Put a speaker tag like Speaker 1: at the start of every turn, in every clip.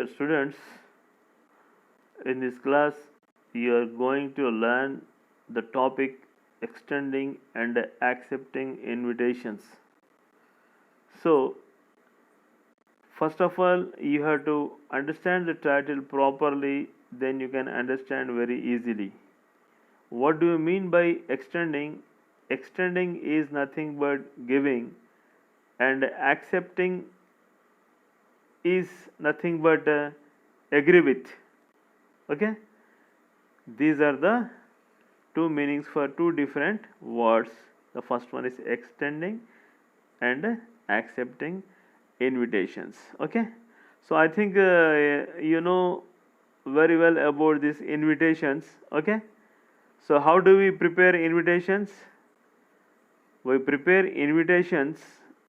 Speaker 1: Dear students, in this class you are going to learn the topic extending and accepting invitations. So, first of all, you have to understand the title properly, then you can understand very easily. What do you mean by extending? Extending is nothing but giving, and accepting is nothing but agree with. Okay, these are the two meanings for two different words. The first one is extending and accepting invitations. Okay, so I think you know very well about these invitations. Okay, so how do we prepare invitations? We prepare invitations,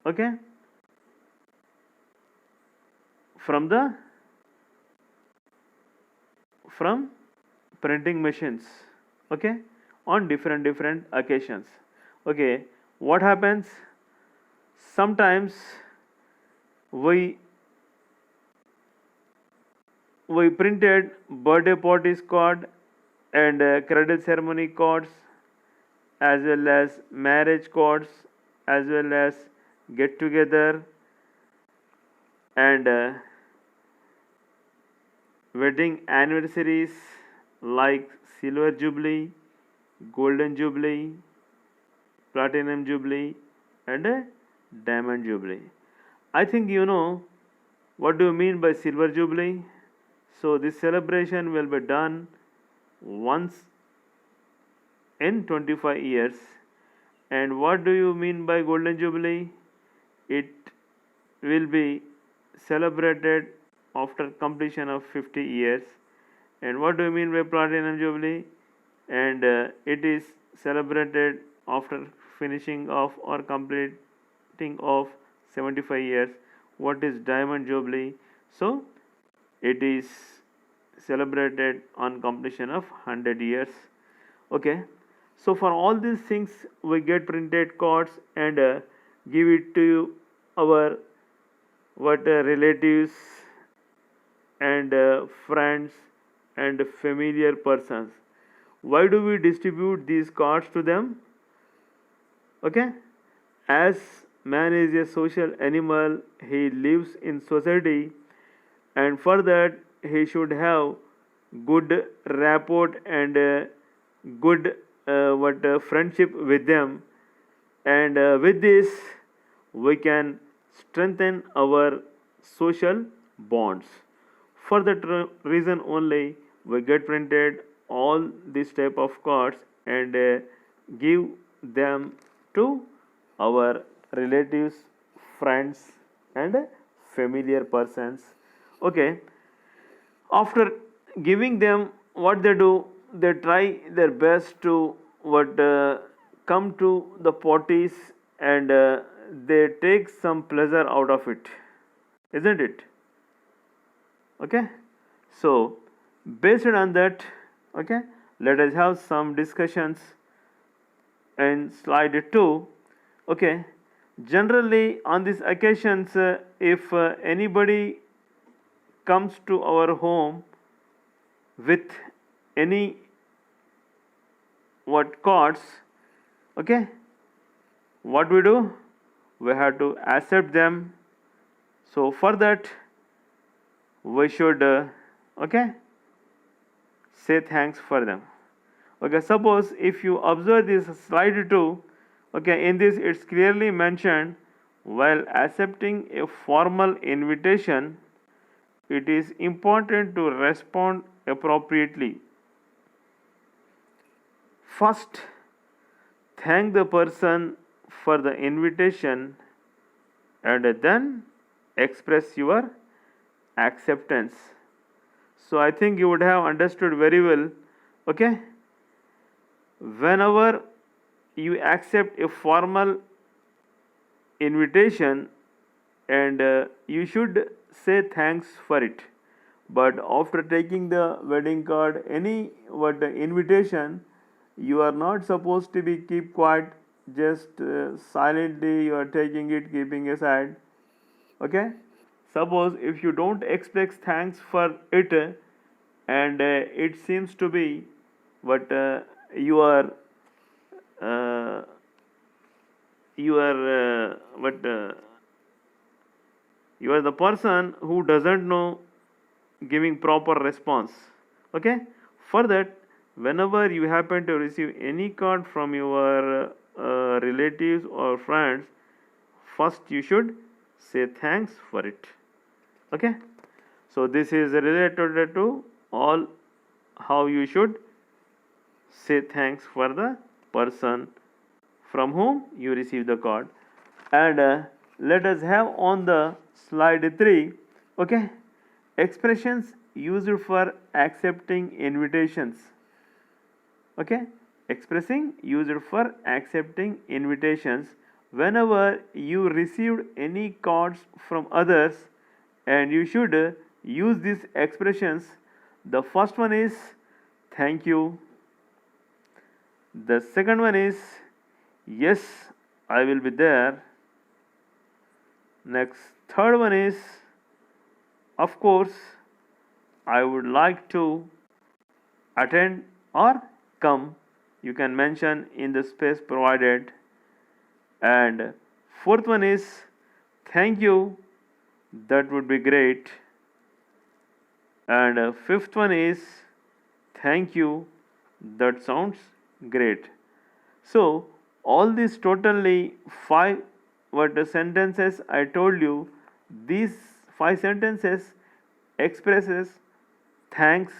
Speaker 1: okay, from printing machines, okay, on different occasions. Okay, what happens? Sometimes we printed birthday parties card and cradle ceremony cards, as well as marriage cards, as well as get together and wedding anniversaries like silver jubilee, golden jubilee, platinum jubilee, and diamond jubilee. I think you know what do you mean by silver jubilee. So this celebration will be done once in 25 years. And what do you mean by golden jubilee? It will be celebrated after completion of 50 years. And what do you mean by platinum jubilee? And it is celebrated after finishing of or completing of 75 years. What is diamond jubilee? So it is celebrated on completion of 100 years. Okay, so for all these things we get printed cards and give it to our relatives and friends and familiar persons. Why do we distribute these cards to them? Okay, as man is a social animal, he lives in society, and for that he should have good rapport and good friendship with them, and with this we can strengthen our social bonds. For that reason only we get printed all these type of cards and give them to our relatives, friends, and familiar persons. Okay, after giving them, what they do, they try their best to come to the parties, and they take some pleasure out of it, isn't it? Okay, so based on that, okay, let us have some discussions in slide 2. Okay, generally on these occasions, if anybody comes to our home with any cards, okay, what we do, we have to accept them. So for that we should okay, say thanks for them. Okay, suppose if you observe this slide 2, okay, in this it's clearly mentioned, while accepting a formal invitation, it is important to respond appropriately. First, thank the person for the invitation and then express your acceptance. So I think you would have understood very well. Okay, whenever you accept a formal invitation, and you should say thanks for it, but after taking the wedding card, any invitation, you are not supposed to be keep quiet, just silently you are taking it, keeping aside. Okay, Suppose if you don't express thanks for it, and it seems to be what you are uh, what you are the person who doesn't know giving proper response. Okay, for that, whenever you happen to receive any card from your relatives or friends, first you should say thanks for it. Okay, so this is related to all how you should say thanks for the person from whom you receive the card. And let us have on the slide 3, okay, expressions used for accepting invitations. Okay, expressing used for accepting invitations. Whenever you received any cards from others, and you should use these expressions. The first one is thank you. The second one is yes, I will be there. Next, third one is of course, I would like to attend or come. You can mention in the space provided. And fourth one is thank you, that would be great. And fifth one is thank you, that sounds great. So all these totally 5 what the sentences I told you, these 5 sentences expresses thanks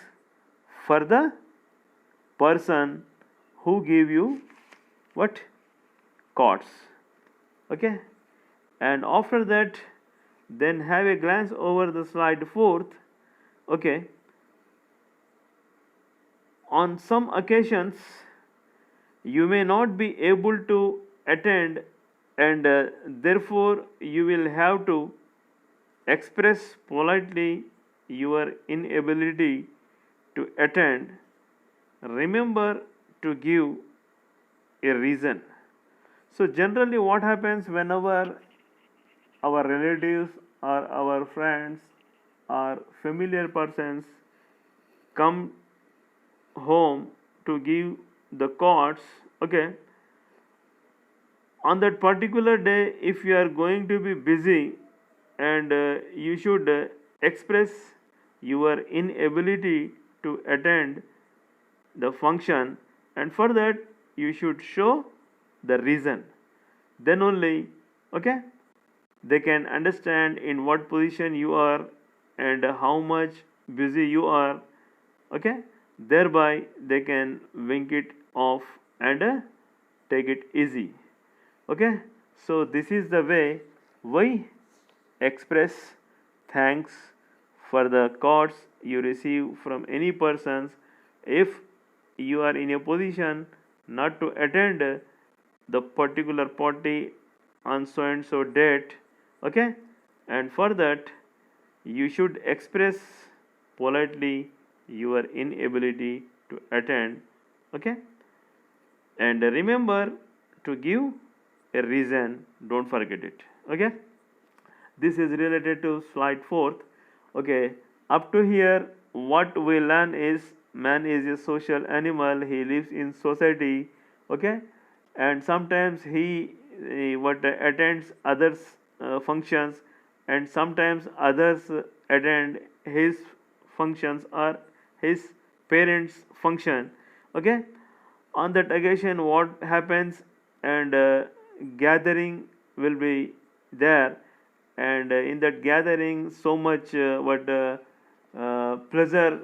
Speaker 1: for the person who gave you what cards. Okay, and after that, then have a glance over the slide 4th. Okay, on some occasions you may not be able to attend, and therefore you will have to express politely your inability to attend. Remember to give a reason. So generally what happens whenever our relatives or our friends or familiar persons come home to give the cards, okay, on that particular day, if you are going to be busy, and you should express your inability to attend the function, and for that you should show the reason. Then only, okay, they can understand in what position you are and how much busy you are. Okay, thereby they can wink it off and take it easy. Okay, so this is the way we express thanks for the cards you receive from any persons if you are in a position not to attend the particular party on so and so date. Okay, and for that you should express politely your inability to attend. Okay, and remember to give a reason, don't forget it. Okay, this is related to slide 4th. Okay, up to here what we learn is man is a social animal, he lives in society. Okay, and sometimes he what attends others functions, and sometimes others attend his functions or his parents function. Okay, on that occasion what happens, and gathering will be there, and in that gathering so much pleasure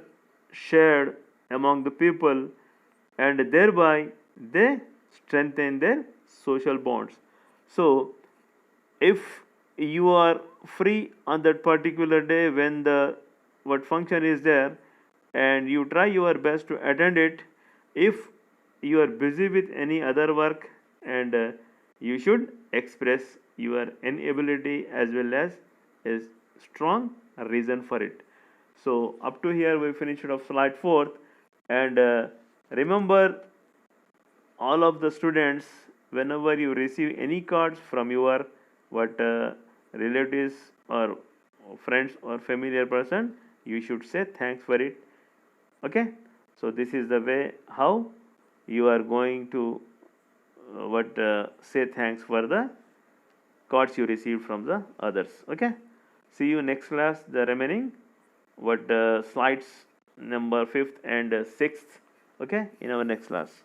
Speaker 1: shared among the people, and thereby they strengthen their social bonds. So if you are free on that particular day when the what function is there, and you try your best to attend it, if you are busy with any other work, and you should express your inability as well as a strong reason for it. So up to here we finished of slide 4th, and remember all of the students, whenever you receive any cards from your what relatives or friends or familiar person, you should say thanks for it. Okay, so this is the way how you are going to say thanks for the cards you received from the others. Okay, see you next class, the remaining slides number 5th and 6th, okay, in our next class.